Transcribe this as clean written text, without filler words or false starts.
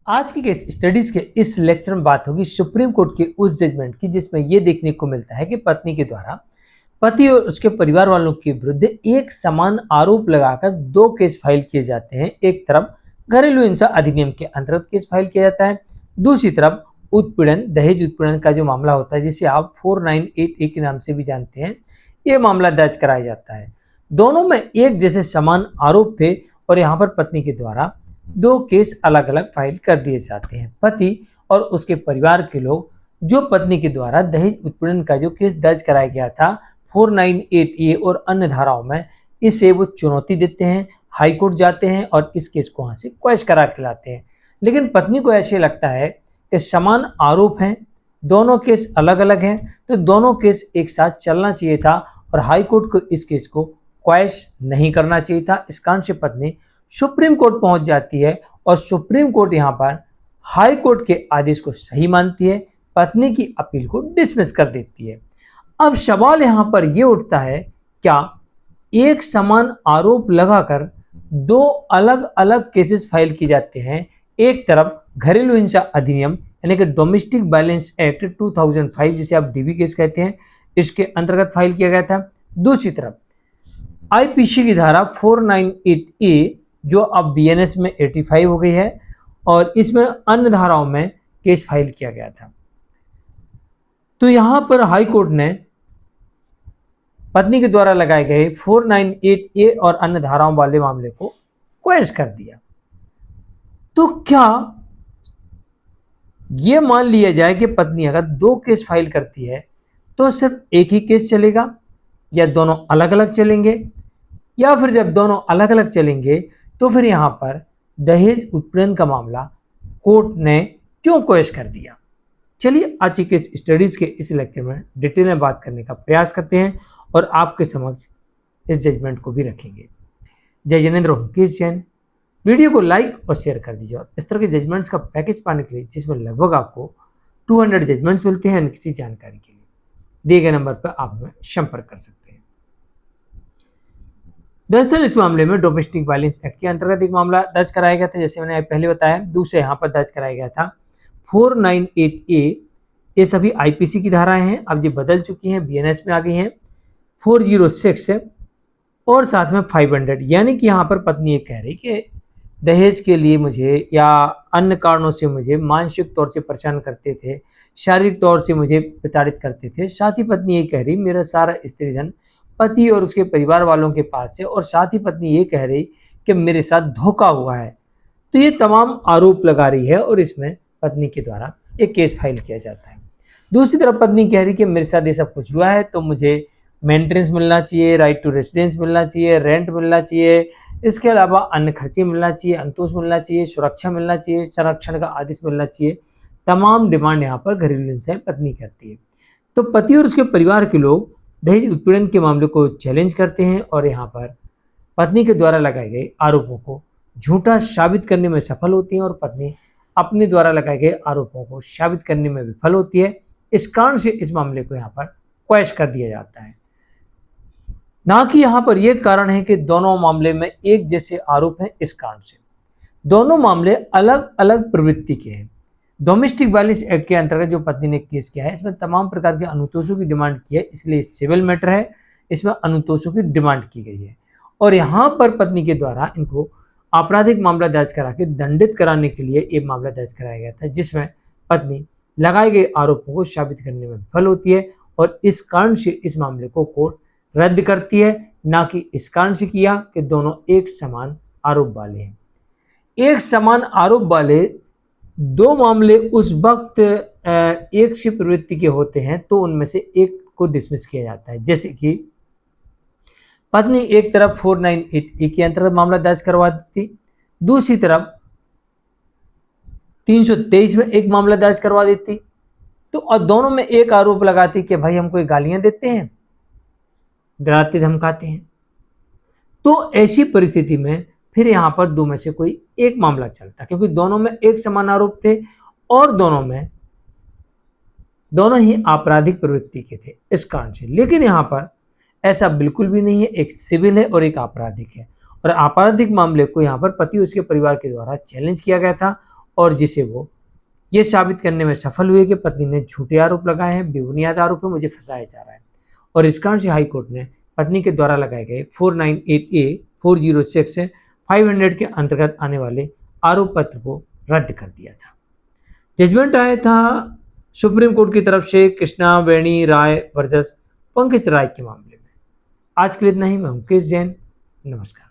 आज की case studies के इस लेक्चर में बात होगी सुप्रीम कोर्ट के उस जजमेंट की जिसमें यह देखने को मिलता है कि पत्नी के द्वारा पति और उसके परिवार वालों के विरुद्ध एक समान आरोप लगाकर दो केस फाइल किए जाते हैं। एक तरफ घरेलू हिंसा अधिनियम के अंतर्गत केस फाइल किया जाता है, दूसरी तरफ उत्पीड़न दहेज उत्पीड़न का जो मामला होता है जिसे आप 498A के नाम से भी जानते हैं, ये मामला दर्ज कराया जाता है। दोनों में एक जैसे समान आरोप थे और यहाँ पर पत्नी के द्वारा दो केस अलग अलग फाइल कर दिए जाते हैं। पति और उसके परिवार के लोग जो पत्नी के द्वारा दहेज उत्पीड़न का जो केस दर्ज कराया गया था 498A और अन्य धाराओं में, इसे वो चुनौती देते हैं, हाई कोर्ट जाते हैं और इस केस को वहां से क्वैश करा के लाते हैं। लेकिन पत्नी को ऐसे लगता है कि समान आरोप हैं, दोनों केस अलग अलग हैं, तो दोनों केस एक साथ चलना चाहिए था और हाई कोर्ट को इस केस को क्वैश नहीं करना चाहिए था। इस कारण से पत्नी सुप्रीम कोर्ट पहुंच जाती है और सुप्रीम कोर्ट यहां पर हाई कोर्ट के आदेश को सही मानती है, पत्नी की अपील को डिसमिस कर देती है। अब सवाल यहां पर यह उठता है, क्या एक समान आरोप लगाकर दो अलग अलग केसेस फाइल किए जाते हैं? एक तरफ घरेलू हिंसा अधिनियम यानी कि डोमेस्टिक वायलेंस एक्ट 2005 जिसे आप डीबी केस कहते हैं, इसके अंतर्गत फाइल किया गया था। दूसरी तरफ आईपीसी की धारा 498A जो अब बीएनएस में 85 हो गई है और इसमें अन्य धाराओं में केस फाइल किया गया था। तो यहां पर हाई कोर्ट ने पत्नी के द्वारा लगाए गए 498A और अन्य धाराओं वाले मामले को क्वैश कर दिया। तो क्या यह मान लिया जाए कि पत्नी अगर दो केस फाइल करती है तो सिर्फ एक ही केस चलेगा या दोनों अलग अलग चलेंगे, या फिर जब दोनों अलग अलग चलेंगे तो फिर यहां पर दहेज उत्पीड़न का मामला कोर्ट ने क्यों क्वैश कर दिया? चलिए आज की इस स्टडीज के इस लेक्चर में डिटेल में बात करने का प्रयास करते हैं और आपके समक्ष इस जजमेंट को भी रखेंगे। जय जिनेंद्र मुकेश जैन। वीडियो को लाइक और शेयर कर दीजिए और इस तरह के जजमेंट्स का पैकेज पाने के लिए जिसमें लगभग आपको 200 जजमेंट्स मिलते हैं किसी जानकारी के लिए दिए गए नंबर पर आप हमें संपर्क कर सकते हैं। दरअसल इस मामले में डोमेस्टिक वायलेंस एक्ट के अंतर्गत एक मामला दर्ज कराया गया था, जैसे मैंने पहले बताया। दूसरे यहाँ पर दर्ज कराया गया था 498A। ये सभी आईपीसी की धाराएं हैं, अब ये बदल चुकी हैं, बीएनएस में आ गई हैं। 406 और साथ में 500, यानी कि यहाँ पर पत्नी ये कह रही कि दहेज के लिए मुझे या अन्य कारणों से मुझे मानसिक तौर से परेशान करते थे, शारीरिक तौर से मुझे प्रताड़ित करते थे। साथ ही पत्नी ये कह रही मेरा सारा स्त्री धन पति और उसके परिवार वालों के पास है, और साथ ही पत्नी ये कह रही कि मेरे साथ धोखा हुआ है। तो ये तमाम आरोप लगा रही है और इसमें पत्नी के द्वारा एक केस फाइल किया जाता है। दूसरी तरफ पत्नी कह रही कि मेरे साथ ये सब कुछ हुआ है तो मुझे मेंटेनेंस मिलना चाहिए, राइट टू रेसिडेंस मिलना चाहिए, रेंट मिलना चाहिए, इसके अलावा अन्य खर्चे मिलना चाहिए, अंतोष मिलना चाहिए, सुरक्षा मिलना चाहिए, संरक्षण का आदेश मिलना चाहिए। तमाम डिमांड यहाँ पर घरेलू हिंसा पत्नी करती है। तो पति और उसके परिवार के लोग दहेज उत्पीड़न के मामले को चैलेंज करते हैं और यहाँ पर पत्नी के द्वारा लगाए गए आरोपों को झूठा साबित करने में सफल होती हैं और पत्नी अपने द्वारा लगाए गए आरोपों को साबित करने में विफल होती है। इस कारण से इस मामले को यहाँ पर क्वैश कर दिया जाता है, ना कि यहाँ पर यह कारण है कि दोनों मामले में एक जैसे आरोप हैं। इस कारण से दोनों मामले अलग अलग प्रवृत्ति के हैं। डोमेस्टिक वायलेंस एक्ट के अंतर्गत जो पत्नी ने केस किया है इसमें तमाम प्रकार के अनुतोषों की डिमांड की है, इसलिए सिविल मैटर है, इसमें अनुतोषों की डिमांड की गई है। और यहाँ पर पत्नी के द्वारा इनको आपराधिक मामला दर्ज करा के दंडित कराने के लिए एक मामला दर्ज कराया गया था, जिसमें पत्नी लगाए गए आरोपों को साबित करने में विफल होती है और इस कारण से इस मामले को कोर्ट रद्द करती है, ना कि इस कारण से किया कि दोनों एक समान आरोप वाले हैं। एक समान आरोप वाले दो मामले उस वक्त एक सी प्रवृत्ति के होते हैं तो उनमें से एक को डिसमिस किया जाता है। जैसे कि पत्नी एक तरफ 498A के अंतर्गत मामला दर्ज करवा देती, दूसरी तरफ 323 में एक मामला दर्ज करवा देती, तो और दोनों में एक आरोप लगाती कि भाई हमको गालियां देते हैं, डराते धमकाते हैं। तो ऐसी परिस्थिति में फिर यहाँ पर दो में से कोई एक मामला चलता, क्योंकि दोनों में एक समान आरोप थे और दोनों ही आपराधिक प्रवृत्ति के थे, इस कारण से। लेकिन यहाँ पर ऐसा बिल्कुल भी नहीं है, एक सिविल है और एक आपराधिक है, और आपराधिक मामले को यहाँ पर पति उसके परिवार के द्वारा चैलेंज किया गया था और जिसे वो ये साबित करने में सफल हुए कि पत्नी ने झूठे आरोप लगाए हैं, बेबुनियाद आरोप है, मुझे फंसाया जा रहा है। और इस कारण से हाई कोर्ट ने पत्नी के द्वारा लगाए गए 498A 406 500 के अंतर्गत आने वाले आरोप पत्र को रद्द कर दिया था। जजमेंट आया था सुप्रीम कोर्ट की तरफ से कृष्णा वेणी राय वर्सेस पंकज राय के मामले में। आज के लिए इतना ही। मैं मुकेश जैन, नमस्कार।